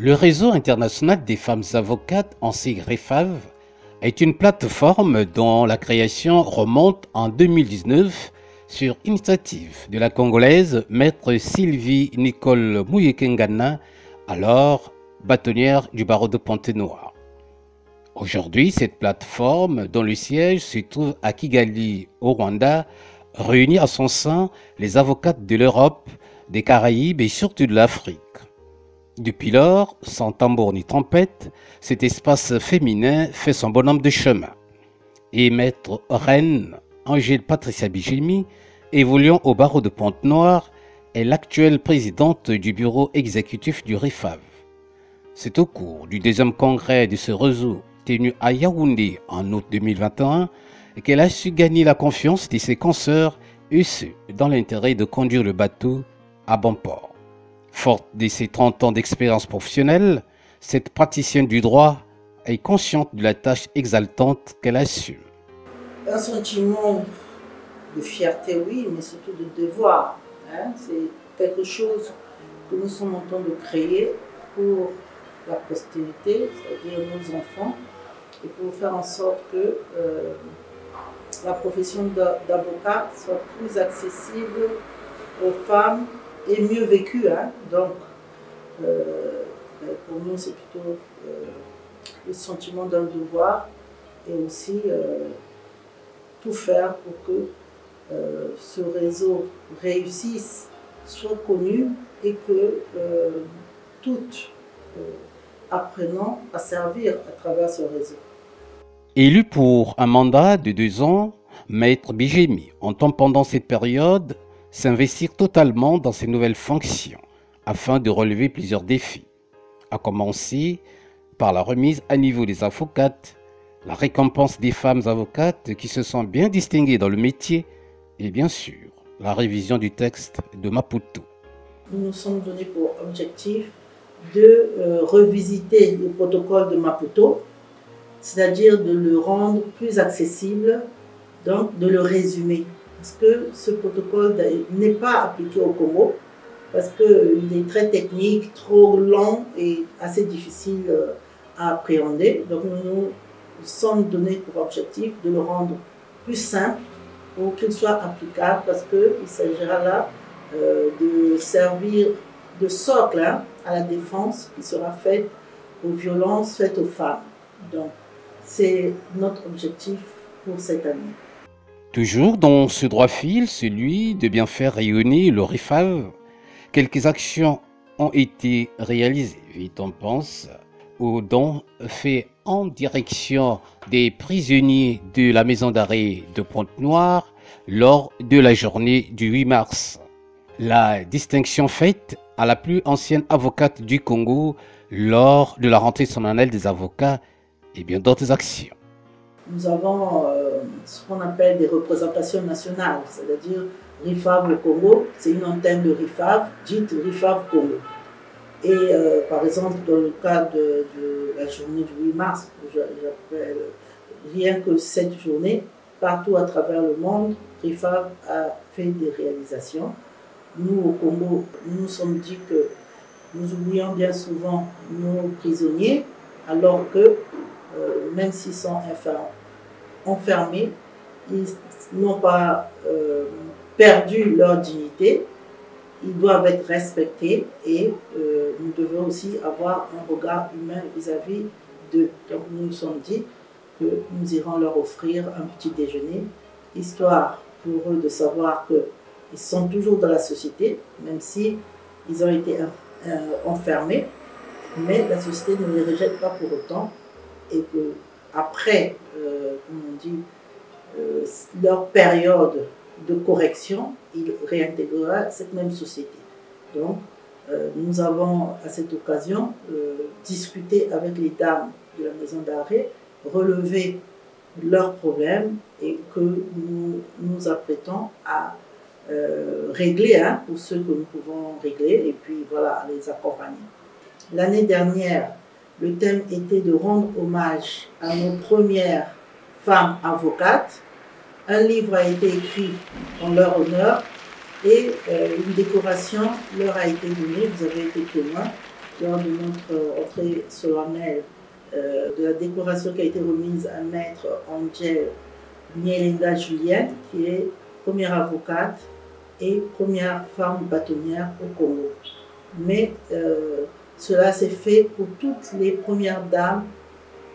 Le réseau international des femmes avocates, en sigle REFAV, est une plateforme dont la création remonte en 2019 sur initiative de la Congolaise Maître Sylvie Nicole Muyekengana, alors bâtonnière du barreau de Pointe-Noire. Aujourd'hui, cette plateforme, dont le siège se trouve à Kigali, au Rwanda, réunit à son sein les avocates de l'Europe, des Caraïbes et surtout de l'Afrique. Depuis lors, sans tambour ni trompette, cet espace féminin fait son bonhomme de chemin. Et maître reine Angèle Patricia Bijimi, évoluant au barreau de Pointe-Noire, est l'actuelle présidente du bureau exécutif du REFAV. C'est au cours du deuxième congrès de ce réseau tenu à Yaoundé en août 2021 qu'elle a su gagner la confiance de ses consoeurs et ce, dans l'intérêt de conduire le bateau à bon port. Forte de ses 30 ans d'expérience professionnelle, cette praticienne du droit est consciente de la tâche exaltante qu'elle assume. Un sentiment de fierté, oui, mais surtout de devoir. C'est quelque chose que nous sommes en train de créer pour la postérité, c'est-à-dire nos enfants, et pour faire en sorte que la profession d'avocat soit plus accessible aux femmes et mieux vécue. Donc, pour nous, c'est plutôt le sentiment d'un devoir et aussi tout faire pour que ce réseau réussisse, soit connu et que toutes apprenons à servir à travers ce réseau. Élu pour un mandat de 2 ans, Maître Bijimi entend pendant cette période s'investir totalement dans ses nouvelles fonctions afin de relever plusieurs défis, à commencer par la remise à niveau des avocates, la récompense des femmes avocates qui se sont bien distinguées dans le métier et bien sûr la révision du texte de Maputo. Nous nous sommes donnés pour objectif de revisiter le protocole de Maputo, c'est-à-dire de le rendre plus accessible, donc de le résumer. Parce que ce protocole n'est pas appliqué au Congo, parce qu'il est très technique, trop long et assez difficile à appréhender. Donc nous nous sommes donnés pour objectif de le rendre plus simple pour qu'il soit applicable, parce qu'il s'agira là de servir de socle à la défense qui sera faite aux violences faites aux femmes. Donc c'est notre objectif pour cette année. Toujours dans ce droit fil, celui de bien faire rayonner le REFAV, quelques actions ont été réalisées. Vite on pense aux dons faits en direction des prisonniers de la maison d'arrêt de Pointe-Noire lors de la journée du 8 mars. La distinction faite à la plus ancienne avocate du Congo lors de la rentrée solennelle des avocats et bien d'autres actions. Nous avons ce qu'on appelle des représentations nationales, c'est-à-dire REFAV au Congo, c'est une antenne de REFAV, dite REFAV Congo. Et par exemple, dans le cadre de la journée du 8 mars, j'appelle rien que cette journée, partout à travers le monde, REFAV a fait des réalisations. Nous, au Congo, nous nous sommes dit que nous oublions bien souvent nos prisonniers, alors que même s'ils sont enfermés, ils n'ont pas perdu leur dignité, ils doivent être respectés et nous devons aussi avoir un regard humain vis-à-vis d'eux. Donc nous nous sommes dit que nous irons leur offrir un petit déjeuner, histoire pour eux de savoir qu'ils sont toujours dans la société, même si ils ont été enfermés, mais la société ne les rejette pas pour autant et que après, comme on dit, leur période de correction, ils réintégreront cette même société. Donc, nous avons à cette occasion discuté avec les dames de la maison d'arrêt, relevé leurs problèmes et que nous nous apprêtons à régler pour ceux que nous pouvons régler et puis voilà, à les accompagner. L'année dernière, le thème était de rendre hommage à nos premières femmes avocates. Un livre a été écrit en leur honneur et une décoration leur a été donnée, vous avez été témoin, lors de notre entrée solennelle de la décoration qui a été remise à Maître Angel Nielinga Julienne, qui est première avocate et première femme bâtonnière au Congo. Mais cela s'est fait pour toutes les premières dames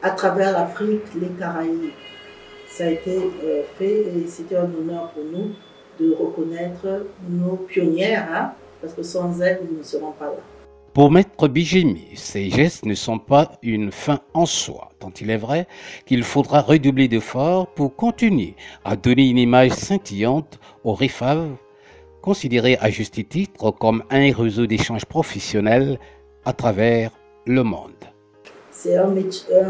à travers l'Afrique, les Caraïbes. Ça a été fait et c'était un honneur pour nous de reconnaître nos pionnières, hein, parce que sans elles, nous ne serons pas là. Pour Maître Bijimi, ces gestes ne sont pas une fin en soi, tant il est vrai qu'il faudra redoubler d'efforts pour continuer à donner une image scintillante au RIFAV, considéré à juste titre comme un réseau d'échanges professionnels à travers le monde. C'est un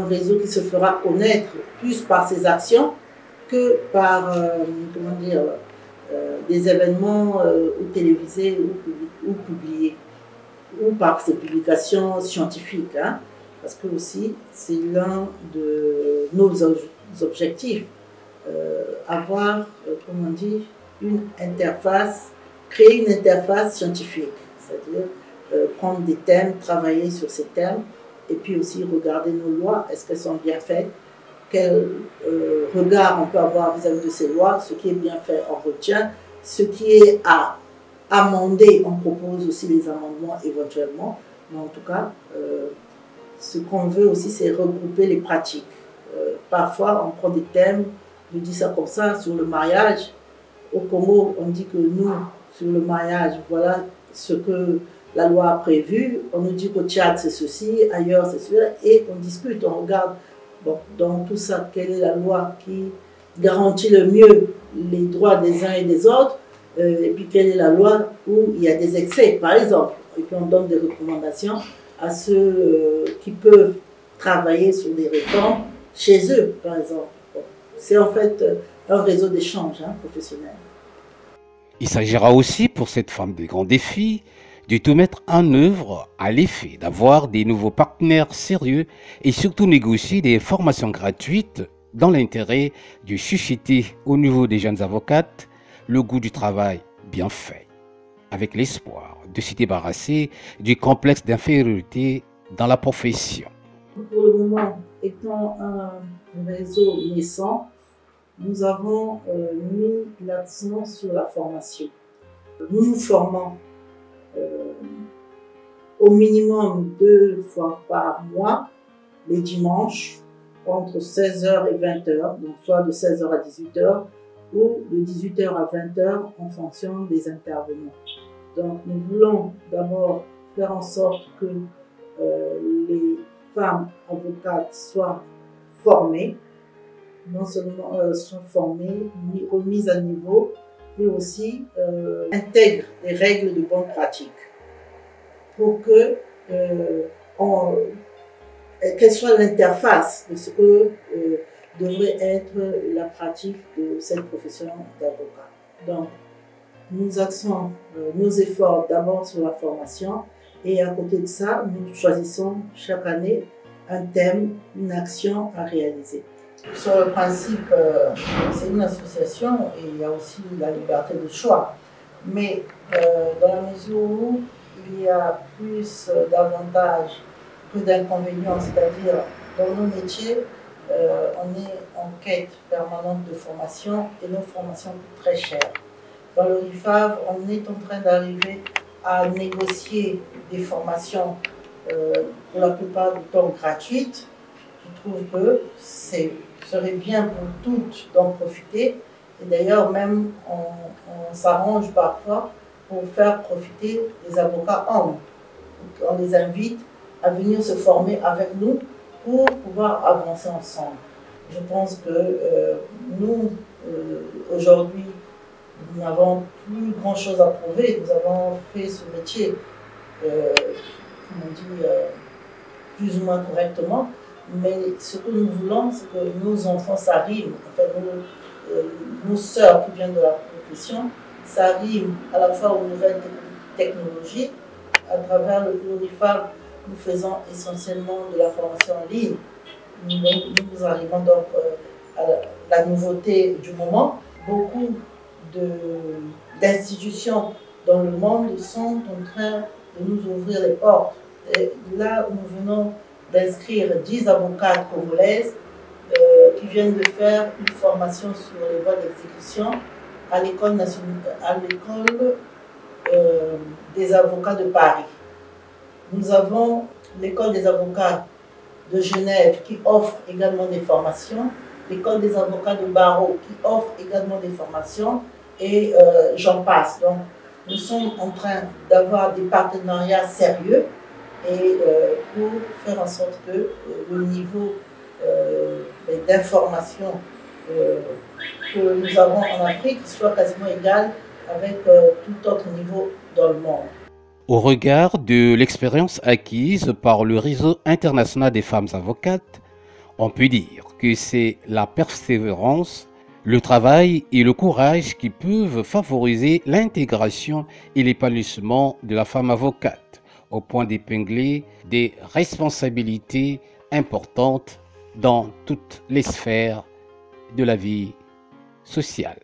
réseau qui se fera connaître plus par ses actions que par des événements ou télévisés ou publiés, ou par ses publications scientifiques, hein, parce que aussi c'est l'un de nos objectifs, avoir, une interface, créer une interface scientifique, c'est-à-dire prendre des thèmes, travailler sur ces thèmes, et puis aussi regarder nos lois, est-ce qu'elles sont bien faites, quel regard on peut avoir vis-à-vis de ces lois, ce qui est bien fait on retient, ce qui est à amender, on propose aussi les amendements éventuellement, mais en tout cas, ce qu'on veut aussi c'est regrouper les pratiques. Parfois on prend des thèmes, je dis ça comme ça, sur le mariage. Au Congo, on dit que nous, sur le mariage, voilà ce que la loi a prévu. On nous dit qu'au Tchad, c'est ceci, ailleurs, c'est cela, et on discute, on regarde. Bon, dans tout ça, quelle est la loi qui garantit le mieux les droits des uns et des autres, et puis quelle est la loi où il y a des excès, par exemple. Et puis on donne des recommandations à ceux qui peuvent travailler sur des réformes chez eux, par exemple. Bon, c'est en fait un réseau d'échange professionnel. Il s'agira aussi pour cette femme de grand défi de tout mettre en œuvre à l'effet d'avoir des nouveaux partenaires sérieux et surtout négocier des formations gratuites dans l'intérêt de susciter au niveau des jeunes avocates le goût du travail bien fait, avec l'espoir de s'y débarrasser du complexe d'infériorité dans la profession. Pour le moment, étant un réseau naissant, nous avons mis l'accent sur la formation. Nous nous formons au minimum 2 fois par mois, les dimanches, entre 16h et 20h, donc soit de 16h à 18h ou de 18h à 20h en fonction des intervenants. Donc nous voulons d'abord faire en sorte que les femmes avocates soient formées, non seulement sont formées, remises à niveau, mais aussi intègrent des règles de bonne pratique pour que quelle soit l'interface de ce que devrait être la pratique de cette profession d'avocat. Donc, nous axons nos efforts d'abord sur la formation et à côté de ça, nous choisissons chaque année un thème, une action à réaliser. Sur le principe, c'est une association et il y a aussi la liberté de choix. Mais dans la mesure où il y a plus d'avantages que d'inconvénients, c'est-à-dire dans nos métiers, on est en quête permanente de formation et nos formations coûtent très cher. Dans le RIFAV, on est en train d'arriver à négocier des formations pour la plupart du temps gratuites. Je trouve que ce serait bien pour toutes d'en profiter. Et d'ailleurs, même on s'arrange parfois pour faire profiter des avocats hommes. On les invite à venir se former avec nous pour pouvoir avancer ensemble. Je pense que nous, aujourd'hui, nous n'avons plus grand-chose à prouver. Nous avons fait ce métier, comme on dit, plus ou moins correctement. Mais ce que nous voulons, c'est que nos enfants s'arriment, en fait, nos sœurs qui viennent de la profession, s'arriment à la fois aux nouvelles technologies. À travers le RIFAV, nous faisons essentiellement de la formation en ligne. Nous arrivons donc à la nouveauté du moment. Beaucoup d'institutions dans le monde sont en train de nous ouvrir les portes Et là, nous venons d'inscrire 10 avocates congolaises qui viennent de faire une formation sur les voies d'exécution à l'école des avocats de Paris. Nous avons l'école des avocats de Genève qui offre également des formations, l'école des avocats de barreau qui offre également des formations, et j'en passe. Donc, nous sommes en train d'avoir des partenariats sérieux et pour faire en sorte que le niveau d'information que nous avons en Afrique soit quasiment égal avec tout autre niveau dans le monde. Au regard de l'expérience acquise par le réseau international des femmes avocates, on peut dire que c'est la persévérance, le travail et le courage qui peuvent favoriser l'intégration et l'épanouissement de la femme avocate, au point d'épingler des responsabilités importantes dans toutes les sphères de la vie sociale.